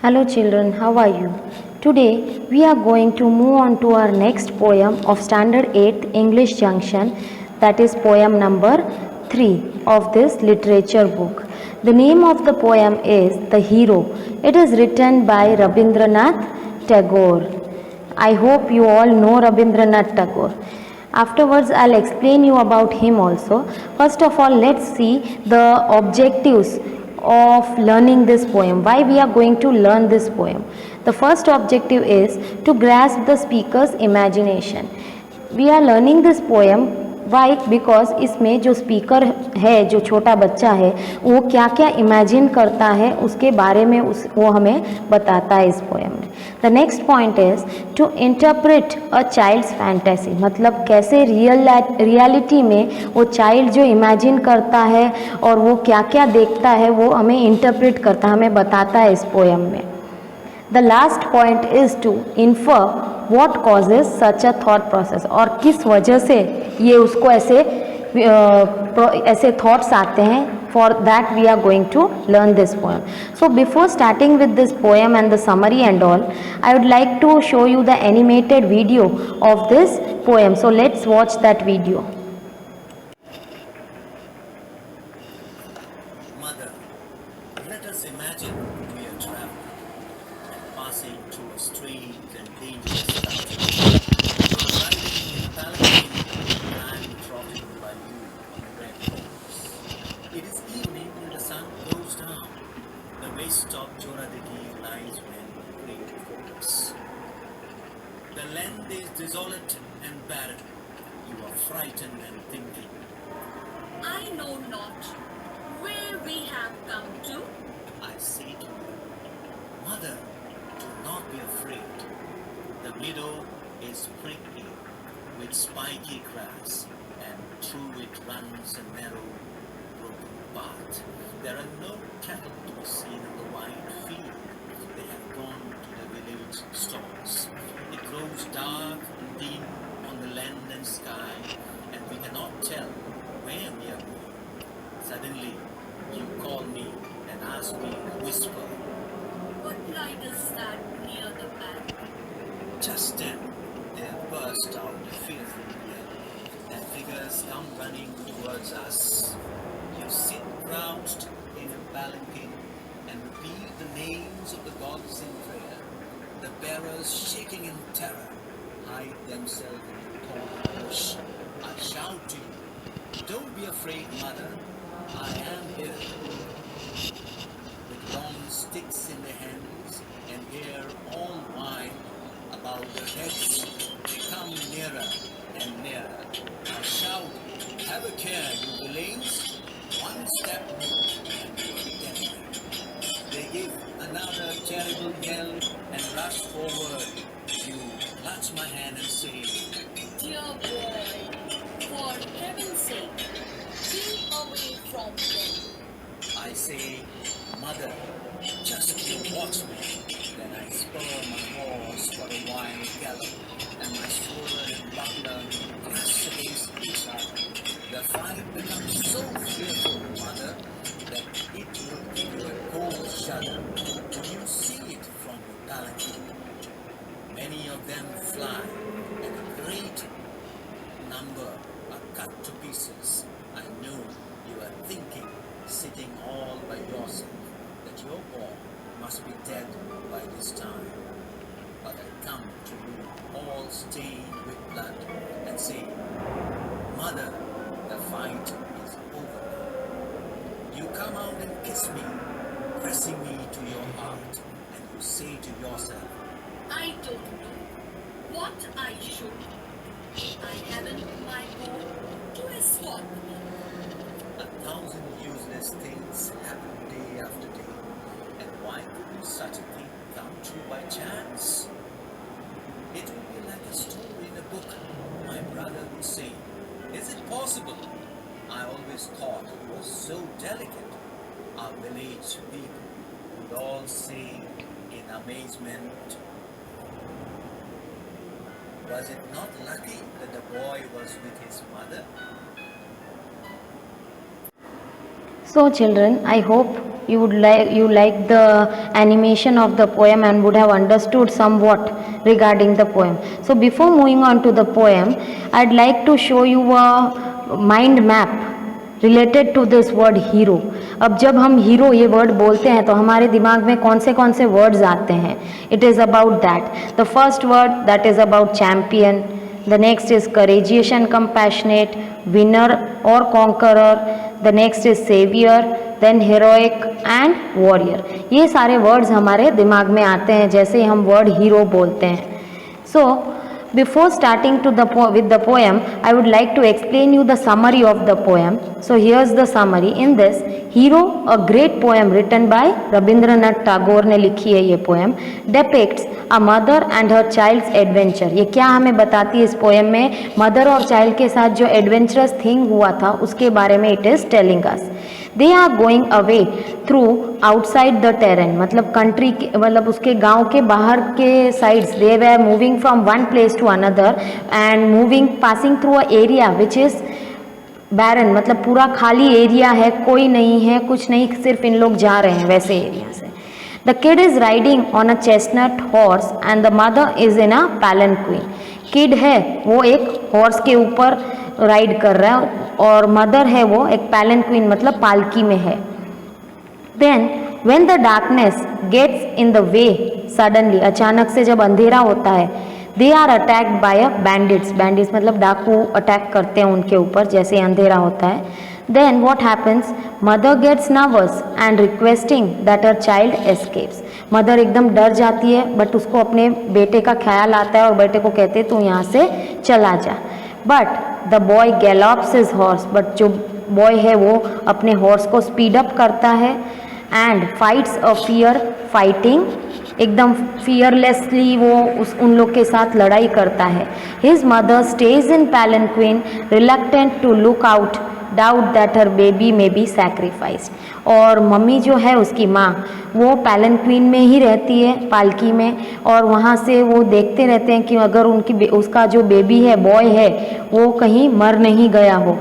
Hello children, how are you? Today we are going to move on to our next poem of Standard 8 English Junction, that is poem number 3 of this literature book. The name of the poem is The Hero. It is written by Rabindranath Tagore. I hope you all know Rabindranath Tagore. Afterwards, I'll explain you about him also. First of all, let's see the objectives of learning this poem. Why we are going to learn this poem? The first objective is to grasp the speaker's imagination. We are learning this poem why because इसमें जो speaker है, जो छोटा बच्चा है, वो क्या क्या इमेजिन करता है उसके बारे में वो हमें बताता है इस पोएम में. The next point is to interpret a child's fantasy. मतलब कैसे रियलिटी में वो चाइल्ड जो इमेजिन करता है और वो क्या क्या देखता है वो हमें इंटरप्रेट करता है, हमें बताता है इस पोएम में. The last point is to infer what causes such a thought process. और किस वजह से ये उसको ऐसे थॉट्स आते हैं. For that we are going to learn this poem. So before starting with this poem and the summary and all, I would like to show you the animated video of this poem. So let's watch that video. Let us imagine we are traveling, passing through a strange and dangerous country. Riding in a palanquin and trotting by you on a red horse. It is evening and the sun goes down. The waste of Joradiki lies when great focus. The land is desolate and barren. You are frightened and thinking, I know not where we have come to. I say to you, Mother, do not be afraid. The meadow is prickly with spiky grass, and through it runs a narrow, broken path. There are no cattle to be seen in the wide field. They have gone to the village stalls. It grows dark and dim on the land and sky, and we cannot tell where we are going. Suddenly, you call me and ask me in a whisper, What light is that near the bank? just then there burst out a fearful yell, and figures come running towards us. You sit crouched in a palanquin and repeat the names of the gods in prayer. The bearers, shaking in terror, hide themselves in the thorny bush. I shout to you, don't be afraid, Mother, I am here. With long sticks in their hands and hair all white about their heads, they come nearer and nearer. I shout, have a care, you villains. One step more and you are dead. They give another terrible yell and rush forward. You clutch my hand and say, Dear boy, for heaven's sake, keep away from them. I say, Mother, just you watch me. Then I spur my horse for a wild gallop, and my sword and buckler crash against each other. The fight becomes so fearful, Mother, that it will give you a cold shudder. Do you see it from your palanquin? Many of them fly, and a great number are cut to pieces. I know you are thinking, sitting all by yourself, that your boy must be dead by this time. But I come to you all stained with blood and say, Mother, the fight is over now. You come out and kiss me, pressing me to your heart, and you say to yourself, I don't know what I should. I haven't my bow to escort me. 1,000 useless things happen day after day, and why couldn't such a thing come true by chance? It would be like a story in a book, my brother would say. Is it possible? I always thought you were so delicate. Our village people would all say in amazement, was it not lucky that the boy was with his mother? So children, I hope you like the animation of the poem and would have understood somewhat regarding the poem. So before moving on to the poem, I'd like to show you a mind map related to this word hero. अब जब हम hero ये word बोलते हैं तो हमारे दिमाग में कौन से वर्ड्स आते हैं. It is about that. The first word that is about champion. The next is courageous and compassionate, winner और conqueror. The next is saviour, then heroic and warrior. ये सारे वर्ड्स हमारे दिमाग में आते हैं जैसे ही हम वर्ड हीरो बोलते हैं. सो before starting with the poem, I would like to explain you the summary of the poem. So here's the summary. In this, Hero, a great poem written by Rabindranath Tagore ने लिखी है ये poem, depicts a mother and her child's adventure. ये क्या हमें बताती है इस poem में? मदर और चाइल्ड के साथ जो एडवेंचरस थिंग हुआ था उसके बारे में it is telling us. They are going away through outside the terrain. मतलब कंट्री के मतलब उसके गांव के बाहर के sides. They were moving from one place to another and passing through a area which is barren. मतलब पूरा खाली एरिया है, कोई नहीं है, कुछ नहीं, सिर्फ इन लोग जा रहे हैं वैसे एरिया से. The kid is riding on a chestnut horse and the mother is in a palanquin. Kid है वो एक हॉर्स के ऊपर राइड कर रहा है और मदर है वो एक पैलेंक्विन मतलब पालकी में है. Then when the darkness gets in the way suddenly, अचानक से जब अंधेरा होता है, they are attacked by a bandits. Bandits मतलब डाकू अटैक करते हैं उनके ऊपर जैसे अंधेरा होता है. Then what happens, mother gets nervous and requesting that her child escapes. Mother एकदम डर जाती है बट उसको अपने बेटे का ख्याल आता है और बेटे को कहते हैं तू यहाँ से चला जा. But the boy gallops his horse. But जो बॉय है वो अपने हॉर्स को स्पीड अप करता है and fights a fear fighting. एकदम फियरलेसली वो उन लोग के साथ लड़ाई करता है. His mother stays in palanquin reluctant to look out, doubt that her baby may be sacrificed. और मम्मी जो है उसकी माँ वो पैलेंक्विन में ही रहती है, पालकी में, और वहाँ से वो देखते रहते हैं कि अगर उसका जो बेबी है, बॉय है, वो कहीं मर नहीं गया हो.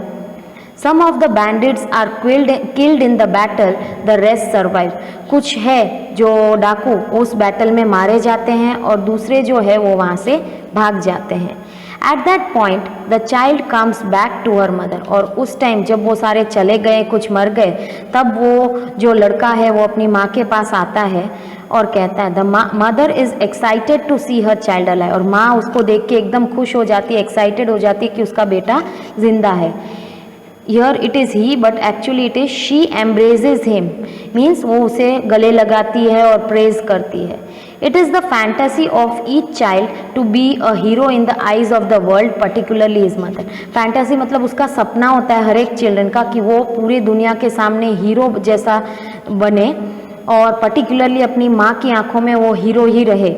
Some of the bandits are killed in the battle, the rest survive. कुछ है जो डाकू उस बैटल में मारे जाते हैं और दूसरे जो है वो वहाँ से भाग जाते हैं. At that point, the child comes back to her mother. और उस टाइम जब वो सारे चले गए, कुछ मर गए, तब वो जो लड़का है वो अपनी माँ के पास आता है और कहता है, the mother is excited to see her child alive. और माँ उसको देख के एकदम खुश हो जाती है, एक्साइटेड हो जाती है कि उसका बेटा जिंदा है. Here it is he, but actually it is she embraces him. Means वो उसे गले लगाती है और प्रेज करती है. It is the fantasy of each child to be a hero in the eyes of the world, particularly his mother. Fantasy मतलब उसका सपना होता है हर एक चिल्ड्रन का कि वो पूरी दुनिया के सामने हीरो जैसा बने और पर्टिकुलरली अपनी माँ की आंखों में वो हीरो ही रहे.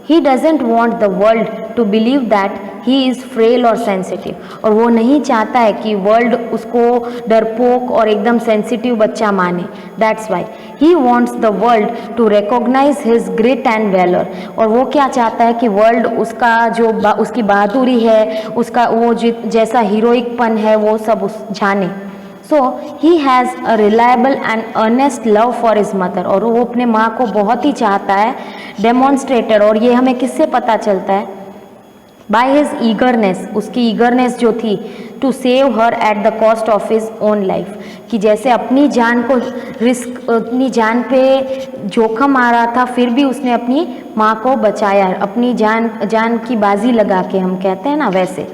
He doesn't want the world to believe that he is frail or sensitive. और वो नहीं चाहता है कि वर्ल्ड उसको डरपोक और एकदम सेंसिटिव बच्चा माने. That's why he wants the world to recognize his grit and valor. और वो क्या चाहता है कि वर्ल्ड उसका जो उसकी बहादुरी है, उसका वो जैसा हीरोइकपन है वो सब जाने. So he has a reliable and earnest love for his mother. और वो अपने माँ को बहुत ही चाहता है, demonstrated. और ये हमें किससे पता चलता है? By his eagerness, उसकी eagerness जो थी to save her at the cost of his own life. कि जैसे अपनी जान को अपनी जान पे जोखम आ रहा था फिर भी उसने अपनी माँ को बचाया, अपनी जान की बाजी लगा के हम कहते हैं ना वैसे.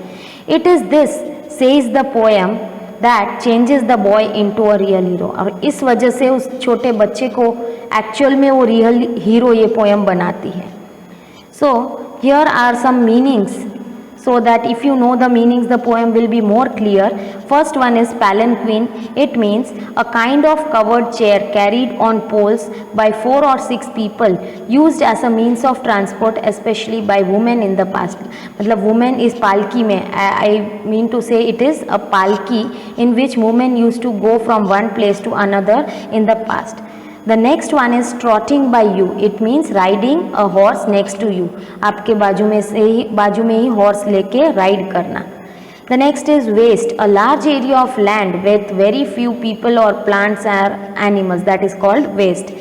It is this, says the poem, that changes the boy into a real hero. और इस वजह से उस छोटे बच्चे को एक्चुअल में वो रियल हीरो ये पोएम बनाती है. So here are some meanings so that if you know the meanings the poem will be more clear. First one is palanquin. It means a kind of covered chair carried on poles by 4 or 6 people, used as a means of transport especially by women in the past. मतलब women is palki में, I mean to say it is a palki in which women used to go from one place to another in the past. The next one is trotting by you. It means riding a horse next to you. आपके बाजू में ही horse लेके ride करना. The next is waste, a large area of land with very few people or plants or animals, that is called waste.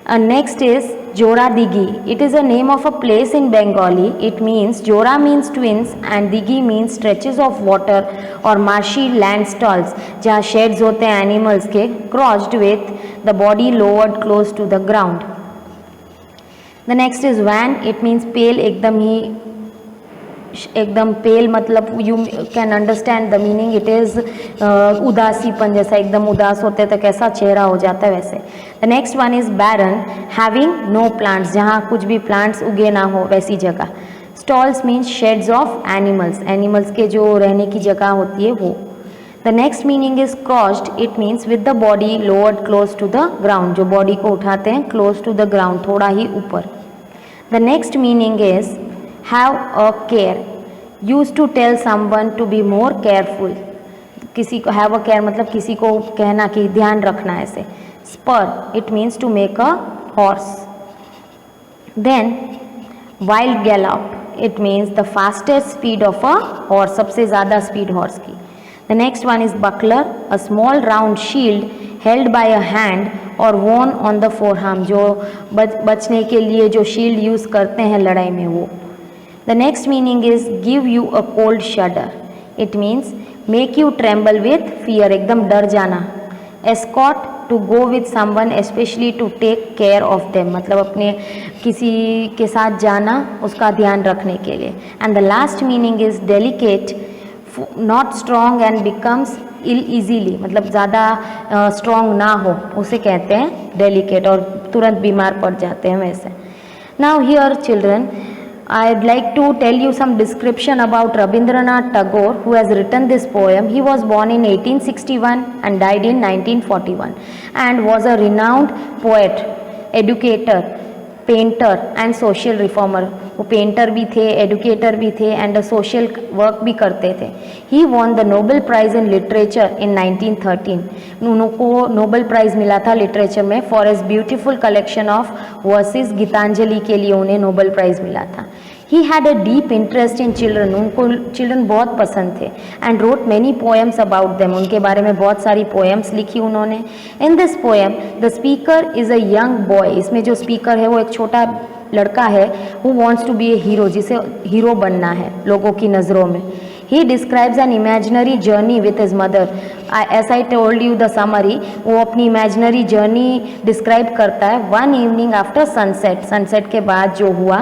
Next is Jora Digi. It is a name of a place in Bengali. It means, Jora means twins and Digi means stretches of water or marshy land stalls जहाँ sheds होते हैं animals के, crossed with the body lowered close to the ground. The next is van. It means pale, एकदम pale, मतलब you can understand the meaning. It is उदासीपन, जैसा एकदम उदास होते तो कैसा चेहरा हो जाता है वैसे. The next one is barren, having no plants, जहाँ कुछ भी प्लांट्स उगे ना हो वैसी जगह. Stalls means sheds of animals, animals के जो रहने की जगह होती है वो. The next meaning is crossed. It means with the body lowered close to the ground, जो बॉडी को उठाते हैं क्लोज टू द ग्राउंड, थोड़ा ही ऊपर. The next meaning is have a care, used to tell someone to be more careful. किसी को have a care मतलब किसी को कहना कि ध्यान रखना ऐसे. spur, it means to make a horse. then wild gallop, it means the fastest speed of a horse, सबसे ज़्यादा speed horse की. the next one is buckler, a small round shield held by a hand or worn on the forearm, जो बचने के लिए जो shield use करते हैं लड़ाई में वो. The next meaning is give you a cold shudder. It means make you tremble with fear, एकदम डर जाना. Escort, to go with someone especially to take care of them, मतलब अपने किसी के साथ जाना उसका ध्यान रखने के लिए. And the last meaning is delicate, not strong and becomes ill easily, मतलब ज़्यादा strong ना हो उसे कहते हैं delicate, और तुरंत बीमार पड़ जाते हैं वैसे. Now here children, I'd like to tell you some description about Rabindranath Tagore, who has written this poem. He was born in 1861 and died in 1941 and was a renowned poet, educator, painter and social reformer. वो painter भी थे, educator भी थे and social work भी करते थे. He won the Nobel prize in literature in 1913. उनको Nobel prize मिला था लिटरेचर में for his beautiful collection of verses. Gitanjali के लिए उन्हें नोबेल प्राइज़ मिला था. He had a deep interest in children, उनको चिल्ड्रन बहुत पसंद थे. And wrote many poems about them, उनके बारे में बहुत सारी पोएम्स लिखी उन्होंने. In this poem the speaker is a young boy. इसमें जो स्पीकर है वो एक छोटा लड़का है who wants to be a hero, जिसे हीरो बनना है लोगों की नज़रों में. He describes an imaginary journey with his mother. As I told you the summary, वो अपनी imaginary journey describe करता है. One evening after sunset, sunset के बाद जो हुआ,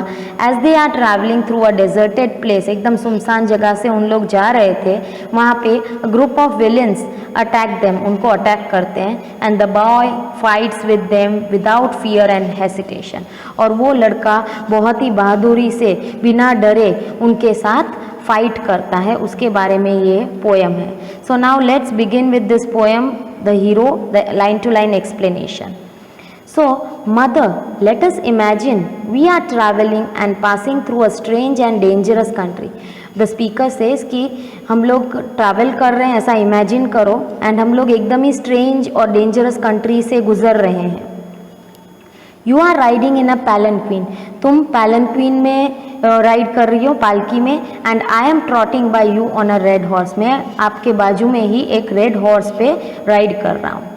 as they are traveling through a deserted place, एकदम सुनसान जगह से उन लोग जा रहे थे, वहाँ पे a group of villains attack them, उनको अटैक करते हैं. And the boy fights with them without fear and hesitation. और वो लड़का बहुत ही बहादुरी से बिना डरे उनके साथ फाइट करता है. उसके बारे में ये पोएम है. So now let's begin with this poem, the hero, the line to line explanation. So mother, let us imagine we are travelling and passing through a strange and dangerous country. The speaker says कि हम लोग travel कर रहे हैं, ऐसा imagine करो, and हम लोग एकदम ही स्ट्रेंज और डेंजरस कंट्री से गुजर रहे हैं. You are riding in a palanquin, तुम पैलेंक्विन में राइड कर रही हो, पालकी में. And I am trotting by you on a red horse, मैं आपके बाजू में ही एक रेड हॉर्स पे राइड कर रहा हूँ.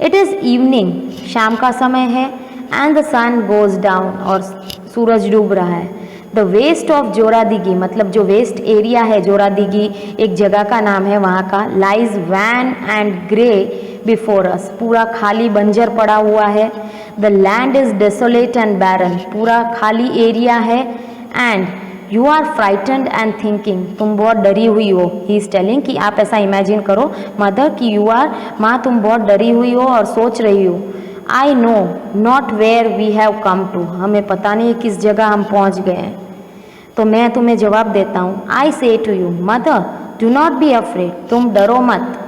इट इज़ इवनिंग, शाम का समय है. And the sun goes down, और सूरज डूब रहा है. द वेस्ट ऑफ जोरा दिगी, मतलब जो वेस्ट एरिया है, जोरा दिगी एक जगह का नाम है वहाँ का. Lies wan and grey before us, पूरा खाली बंजर पड़ा हुआ है. The land is desolate and barren, पूरा खाली एरिया है. And you are frightened and thinking, तुम बहुत डरी हुई हो. ही इज टेलिंग कि आप ऐसा इमेजिन करो मदर कि यू आर, माँ तुम बहुत डरी हुई हो और सोच रही हो. I know not where we have come to, हमें पता नहीं किस जगह हम पहुँच गए हैं. तो मैं तुम्हें जवाब देता हूँ. I say to you mother, do not be afraid, तुम डरो मत.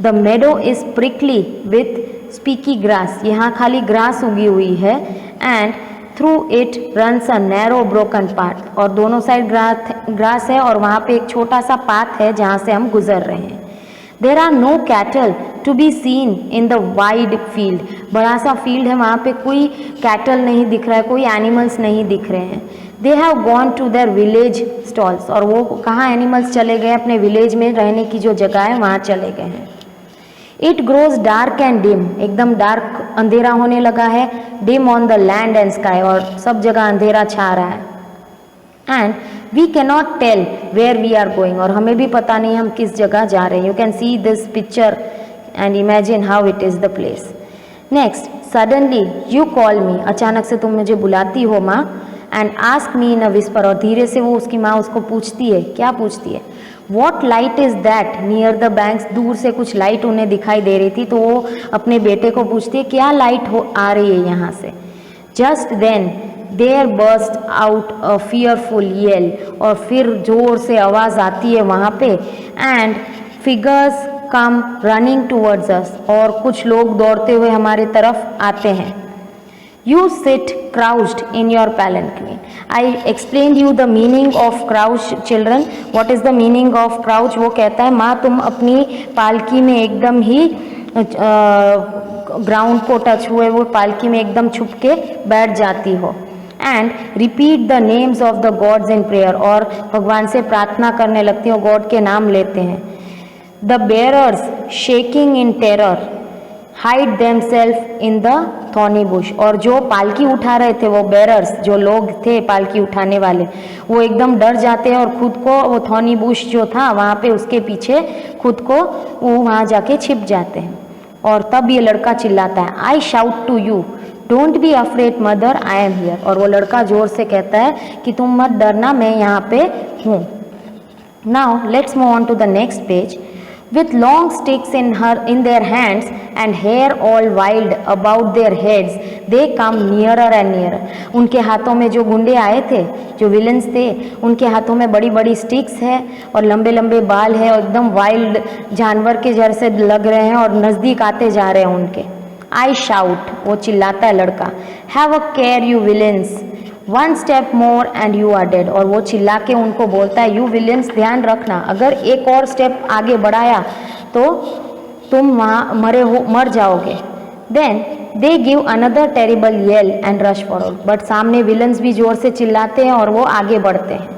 The meadow is prickly with spiky grass, यहाँ खाली ग्रास उगी हुई है. And through it runs a narrow broken path, और दोनों साइड ग्रास है और वहाँ पे एक छोटा सा पाथ है जहाँ से हम गुजर रहे हैं. There are no cattle to be seen in the wide field, बड़ा सा फील्ड है, वहाँ पे कोई कैटल नहीं दिख रहा है, कोई एनिमल्स नहीं दिख रहे हैं. They have gone to their village stalls, और वो कहाँ एनिमल्स चले गए, अपने विलेज में रहने की जो जगह है वहाँ चले गए हैं। It grows dark and dim, एकदम डार्क अंधेरा होने लगा है, dim on the land and sky, और सब जगह अंधेरा छा रहा है। And we cannot tell where we are going, और हमें भी पता नहीं हम किस जगह जा रहे हैं। You can see this picture and imagine how it is the place. Next, suddenly you call मी, अचानक से तुम मुझे बुलाती हो माँ, and ask me in a whisper, और धीरे से वो उसकी माँ उसको पूछती है, क्या पूछती है, what light is that near the banks, दूर से कुछ लाइट उन्हें दिखाई दे रही थी, तो वो अपने बेटे को पूछती है क्या लाइट हो आ रही है यहाँ से। Just then there burst out a fearful yell, और फिर जोर से आवाज़ आती है वहाँ पे, and figures come running towards us, और कुछ लोग दौड़ते हुए हमारे तरफ आते हैं। You sit crouched in your palanquin. I explained you the meaning of crouch, children. What is the meaning of crouch? वो कहता है माँ तुम अपनी पालकी में एकदम ही ग्राउंड को टच हुए वो पालकी में एकदम छुप के बैठ जाती हो। And repeat the names of the gods in prayer, और भगवान से प्रार्थना करने लगती हो, गॉड के नाम लेते हैं। The bearers shaking in terror hide themself in the thorny bush, और जो पालकी उठा रहे थे वो बेरर्स, जो लोग थे पालकी उठाने वाले, वो एकदम डर जाते हैं और खुद को वो थॉर्नी बुश जो था वहाँ पे उसके पीछे खुद को वो वहाँ जाके छिप जाते हैं। और तब ये लड़का चिल्लाता है, I shout to you don't be afraid mother, I am here, और वो लड़का जोर से कहता है कि तुम मत डरना, मैं यहाँ पे हूँ। Now let's move on to the next page. With long sticks in their hands and hair all wild about their heads, they come nearer and nearer. उनके हाथों में जो गुंडे आए थे, जो विलन्स थे, उनके हाथों में बड़ी बड़ी स्टिक्स है और लंबे लंबे बाल है और एकदम वाइल्ड जानवर के जैसे लग रहे हैं और नज़दीक आते जा रहे हैं उनके। आई शाउट, वो चिल्लाता है लड़का, have a care you villains, one step more and you are dead, और वो चिल्ला के उनको बोलता है यू विलियंस ध्यान रखना, अगर एक और स्टेप आगे बढ़ाया तो तुम वहाँ मर जाओगे। Then they give another terrible yell and rush forward, but सामने विलन्स भी जोर से चिल्लाते हैं और वो आगे बढ़ते हैं।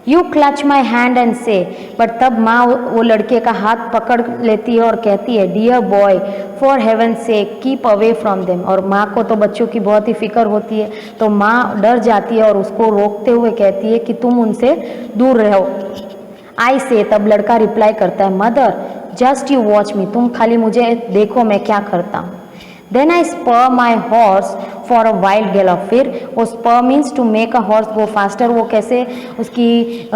You clutch my hand and से, बट तब माँ वो लड़के का हाथ पकड़ लेती है और कहती है डियर बॉय फॉर हेवन से कीप अवे फ्रॉम देम, और माँ को तो बच्चों की बहुत ही फिक्र होती है, तो माँ डर जाती है और उसको रोकते हुए कहती है कि तुम उनसे दूर रहो। आई से, तब लड़का रिप्लाई करता है mother just you watch me, तुम खाली मुझे देखो मैं क्या करता हूँ। Then I spur my horse for a wild gallop, फिर वो spur means to make a horse go faster, वो कैसे उसकी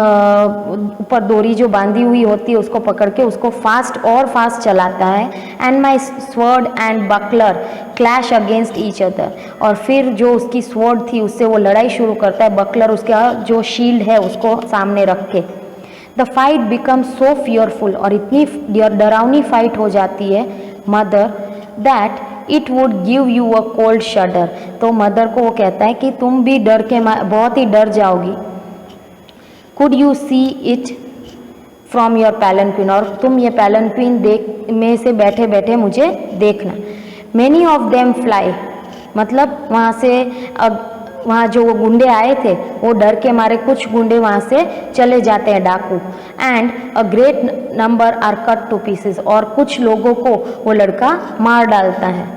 ऊपर डोरी जो बांधी हुई होती है उसको पकड़ के उसको फास्ट और फास्ट चलाता है। And my sword and buckler clash against each other, और फिर जो उसकी स्वॉर्ड थी उससे वो लड़ाई शुरू करता है, बकलर उसका जो शील्ड है उसको सामने रख के। The fight become so fearful, और इतनी डरावनी फाइट हो जाती है mother that it would give you a cold शडर, तो मदर को वो कहता है कि तुम भी डर के बहुत ही डर जाओगी। Could you see it from your palanquin, और तुम ये पैलेंक्विन देख में से बैठे बैठे मुझे देखना। मैनी ऑफ देम फ्लाई, मतलब वहाँ से वहाँ जो वो गुंडे आए थे वो डर के मारे कुछ गुंडे वहाँ से चले जाते हैं डाकू। And a great number are cut to pieces, और कुछ लोगों को वो लड़का मार डालता है।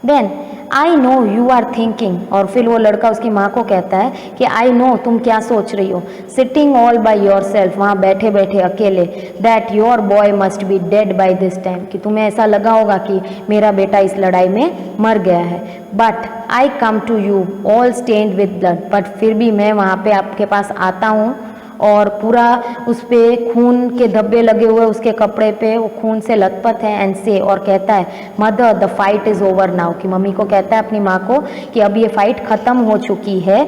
Then I know you are thinking, और फिर वो लड़का उसकी माँ को कहता है कि आई नो तुम क्या सोच रही हो, sitting all by your self, वहाँ बैठे बैठे अकेले, that your boy must be dead by this time, कि तुम्हें ऐसा लगा होगा कि मेरा बेटा इस लड़ाई में मर गया है। But I come to you all stained with blood, but फिर भी मैं वहाँ पे आपके पास आता हूँ और पूरा उस पर खून के धब्बे लगे हुए उसके कपड़े पे, वो खून से लथपथ है। एंड से, और कहता है mother the fight is over now, कि मम्मी को कहता है अपनी माँ को कि अब ये फाइट ख़त्म हो चुकी है।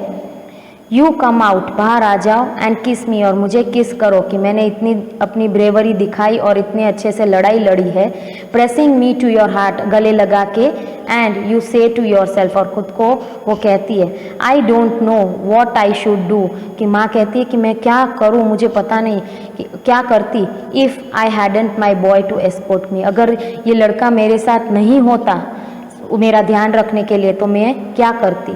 यू कम आउट, बाहर आ जाओ, एंड किस मी, और मुझे किस करो कि मैंने इतनी अपनी ब्रेवरी दिखाई और इतने अच्छे से लड़ाई लड़ी है। Pressing me to your heart, गले लगा के। And you say to yourself, और खुद को वो कहती है I don't know what I should do, कि माँ कहती है कि मैं क्या करूँ, मुझे पता नहीं कि क्या करती। If I hadn't my boy to escort me, अगर ये लड़का मेरे साथ नहीं होता मेरा ध्यान रखने के लिए तो मैं क्या करती।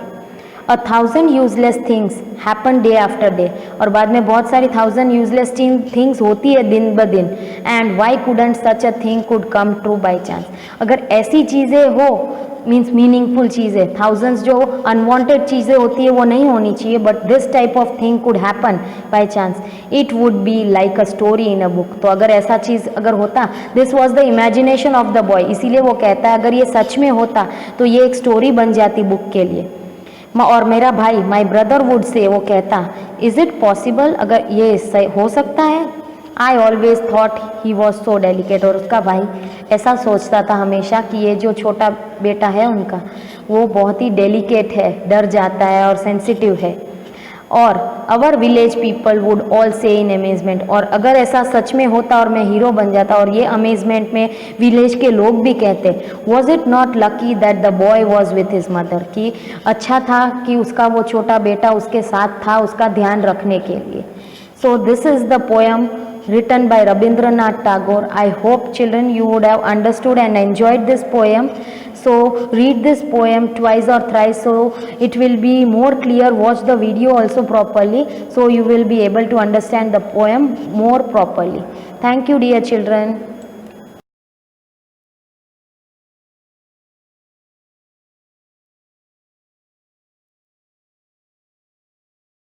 1,000 useless things happen day after day, और बाद में बहुत सारी 1,000 यूजलेस थिंग्स होती है दिन ब दिन, and why couldn't such a thing could come true by chance. अगर ऐसी चीज़ें हो, मीन्स मीनिंगफुल चीज़ें, थाउजेंड्स जो अनवांटेड चीज़ें होती है वो नहीं होनी चाहिए, but this type of thing could happen by chance, it would be like a story in a book. तो अगर ऐसा चीज़ अगर होता, this was the imagination of the boy, इसीलिए वो कहता है अगर ये सच में होता तो ये एक स्टोरी बन जाती बुक के लिए। और मेरा भाई, माई ब्रदर वुड से, वो कहता, इज़ इट पॉसिबल, अगर ये हो सकता है। I always thought he was so delicate, और उसका भाई ऐसा सोचता था हमेशा कि ये जो छोटा बेटा है उनका, वो बहुत ही डेलिकेट है, डर जाता है और सेंसिटिव है। और अवर विलेज पीपल वुड ऑल से इन अमेजमेंट, और अगर ऐसा सच में होता और मैं हीरो बन जाता, और ये अमेजमेंट में विलेज के लोग भी कहते, was it not lucky that the boy was with his mother, कि अच्छा था कि उसका वो छोटा बेटा उसके साथ था उसका ध्यान रखने के लिए। So this is the poem written by Rabindranath Tagore. I hope children you would have understood and enjoyed this poem. So read this poem twice or thrice so it will be more clear. Watch the video also properly so you will be able to understand the poem more properly. Thank you dear children.